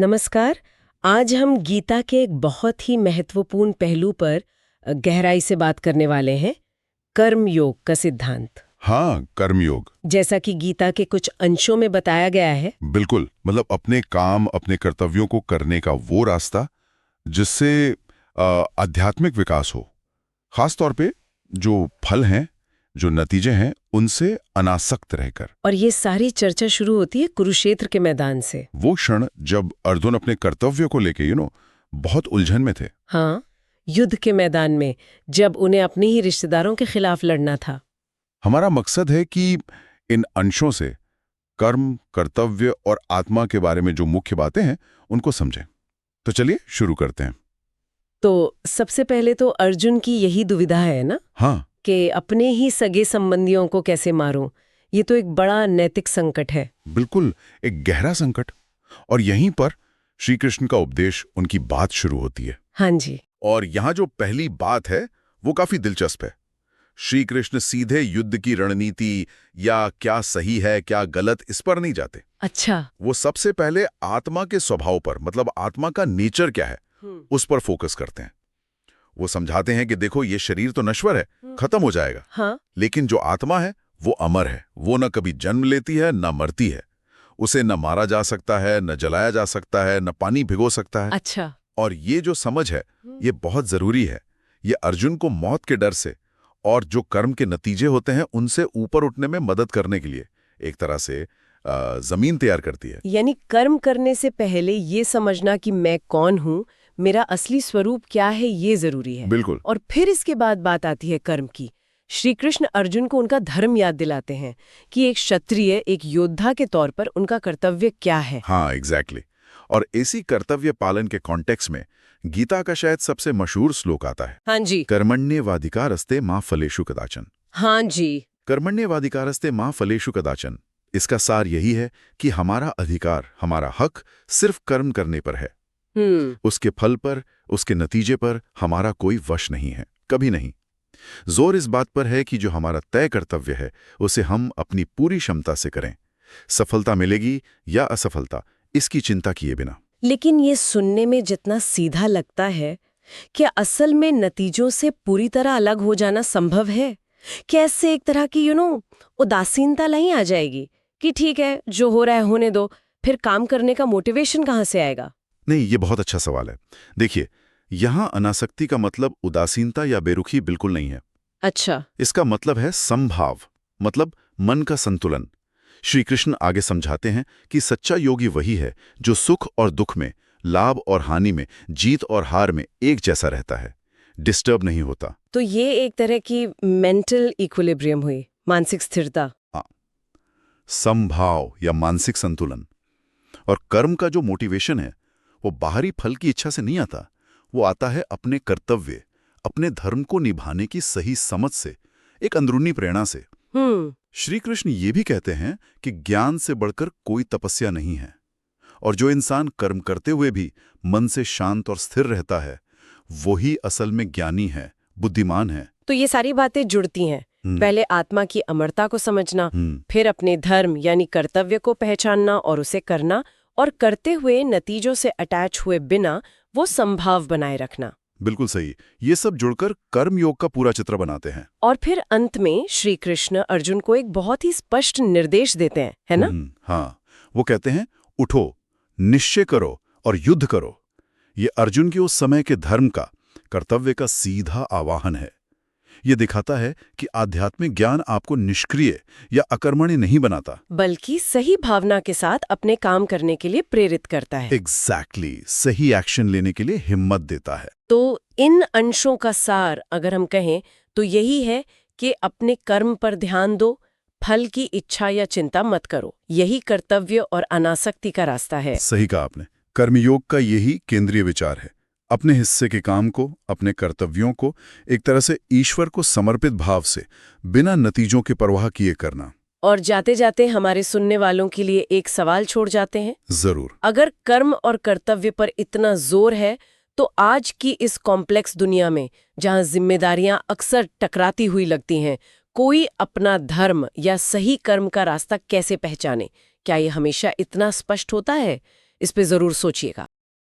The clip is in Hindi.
नमस्कार। आज हम गीता के एक बहुत ही महत्वपूर्ण पहलू पर गहराई से बात करने वाले हैं, कर्म योग का सिद्धांत। हाँ, कर्मयोग। जैसा कि गीता के कुछ अंशों में बताया गया है। बिल्कुल, मतलब अपने काम, अपने कर्तव्यों को करने का वो रास्ता जिससे आध्यात्मिक विकास हो। खास तौर पे जो फल हैं, जो नतीजे हैं, उनसे अनासक्त रहकर। और ये सारी चर्चा शुरू होती है कुरुक्षेत्र के मैदान से। वो क्षण जब अर्जुन अपने कर्तव्य को लेके बहुत उलझन में थे। हाँ, युद्ध के मैदान में, जब उन्हें अपने ही रिश्तेदारों के खिलाफ लड़ना था। हमारा मकसद है कि इन अंशों से कर्म, कर्तव्य और आत्मा के बारे में जो मुख्य बातें हैं उनको समझें। तो चलिए शुरू करते हैं। तो सबसे पहले तो अर्जुन की यही दुविधा है ना, हाँ, कि अपने ही सगे संबंधियों को कैसे मारूं। ये तो एक बड़ा नैतिक संकट है। बिल्कुल, एक गहरा संकट। और यहीं पर श्री कृष्ण का उपदेश, उनकी बात शुरू होती है। हाँ जी। और यहाँ जो पहली बात है वो काफी दिलचस्प है। श्री कृष्ण सीधे युद्ध की रणनीति या क्या सही है क्या गलत इस पर नहीं जाते। अच्छा। वो सबसे पहले आत्मा के स्वभाव पर, मतलब आत्मा का नेचर क्या है, उस पर फोकस करते हैं। वो समझाते हैं कि देखो, ये शरीर तो नश्वर है, खत्म हो जाएगा। हाँ। लेकिन जो आत्मा है वो अमर है। वो न कभी जन्म लेती है न मरती है। उसे न मारा जा सकता है, न जलाया जा सकता है, न पानी भिगो सकता है। अच्छा। और ये जो समझ है ये बहुत जरूरी है। ये अर्जुन को मौत के डर से और जो कर्म के नतीजे होते हैं उनसे ऊपर उठने में मदद करने के लिए एक तरह से जमीन तैयार करती है। यानी कर्म करने से पहले ये समझना कि मैं कौन हूँ, मेरा असली स्वरूप क्या है, ये जरूरी है। बिल्कुल। और फिर इसके बाद बात आती है कर्म की। श्री कृष्ण अर्जुन को उनका धर्म याद दिलाते हैं कि एक क्षत्रिय, एक योद्धा के तौर पर उनका कर्तव्य क्या है। हाँ, एग्जैक्टली। और इसी कर्तव्य पालन के कॉन्टेक्स्ट में गीता का शायद सबसे मशहूर श्लोक आता है। हाँ जी। कर्मण्येवाधिकारस्ते मा फलेषु कदाचन। हाँ जी। कर्मण्येवाधिकारस्ते मा फलेषु कदाचन। इसका सार यही है कि हमारा अधिकार, हमारा हक सिर्फ कर्म करने पर है। उसके फल पर, उसके नतीजे पर हमारा कोई वश नहीं है, कभी नहीं। जोर इस बात पर है कि जो हमारा तय कर्तव्य है उसे हम अपनी पूरी क्षमता से करें। सफलता मिलेगी या असफलता, इसकी चिंता किए बिना। लेकिन ये सुनने में जितना सीधा लगता है, क्या असल में नतीजों से पूरी तरह अलग हो जाना संभव है? क्या इससे एक तरह की उदासीनता नहीं आ जाएगी कि ठीक है, जो हो रहा है होने दो, फिर काम करने का मोटिवेशन कहाँ से आएगा? नहीं, ये बहुत अच्छा सवाल है। देखिए, यहाँ अनासक्ति का मतलब उदासीनता या बेरुखी बिल्कुल नहीं है। अच्छा। इसका मतलब है समभाव, मतलब मन का संतुलन। श्री कृष्ण आगे समझाते हैं कि सच्चा योगी वही है जो सुख और दुख में, लाभ और हानि में, जीत और हार में एक जैसा रहता है, डिस्टर्ब नहीं होता। तो ये एक तरह की मेंटल इक्विलिब्रियम हुई, मानसिक स्थिरता। हाँ, समभाव या मानसिक संतुलन। और कर्म का जो मोटिवेशन है वो बाहरी फल की इच्छा से नहीं आता। वो आता है अपने कर्तव्य, अपने धर्म को निभाने की सही समझ से, एक अंदरूनी प्रेरणा से। श्री कृष्ण ये भी कहते हैं कि ज्ञान से बढ़कर कोई तपस्या नहीं है। और जो इंसान कर्म करते हुए भी मन से शांत और स्थिर रहता है, वही असल में ज्ञानी है, बुद्धिमान है। तो ये सारी बातें जुड़ती हैं। पहले आत्मा की अमरता को समझना, फिर अपने धर्म यानी कर्तव्य को पहचानना और उसे करना, और करते हुए नतीजों से अटैच हुए बिना वो संभाव बनाए रखना। बिल्कुल सही। ये सब जुड़कर कर्म योग का पूरा चित्र बनाते हैं। और फिर अंत में श्री कृष्ण अर्जुन को एक बहुत ही स्पष्ट निर्देश देते हैं, है ना? हाँ, वो कहते हैं, उठो, निश्चय करो और युद्ध करो। ये अर्जुन के उस समय के धर्म का, कर्तव्य का सीधा आवाहन है। ये दिखाता है कि आध्यात्मिक ज्ञान आपको निष्क्रिय या अकर्मण्य नहीं बनाता, बल्कि सही भावना के साथ अपने काम करने के लिए प्रेरित करता है। एग्जैक्टली, सही एक्शन लेने के लिए हिम्मत देता है। तो इन अंशों का सार अगर हम कहें तो यही है कि अपने कर्म पर ध्यान दो, फल की इच्छा या चिंता मत करो। यही कर्तव्य और अनासक्ति का रास्ता है। सही कहा आपने। कर्मयोग का यही केंद्रीय विचार है। अपने हिस्से के काम को, अपने कर्तव्यों को एक तरह से ईश्वर को समर्पित भाव से, बिना नतीजों की परवाह किए करना। और जाते जाते हमारे सुनने वालों के लिए एक सवाल छोड़ जाते हैं। जरूर। अगर कर्म और कर्तव्य पर इतना जोर है, तो आज की इस कॉम्प्लेक्स दुनिया में, जहां जिम्मेदारियां अक्सर टकराती हुई लगती हैं, कोई अपना धर्म या सही कर्म का रास्ता कैसे पहचाने? क्या ये हमेशा इतना स्पष्ट होता है? इस पे जरूर सोचिएगा।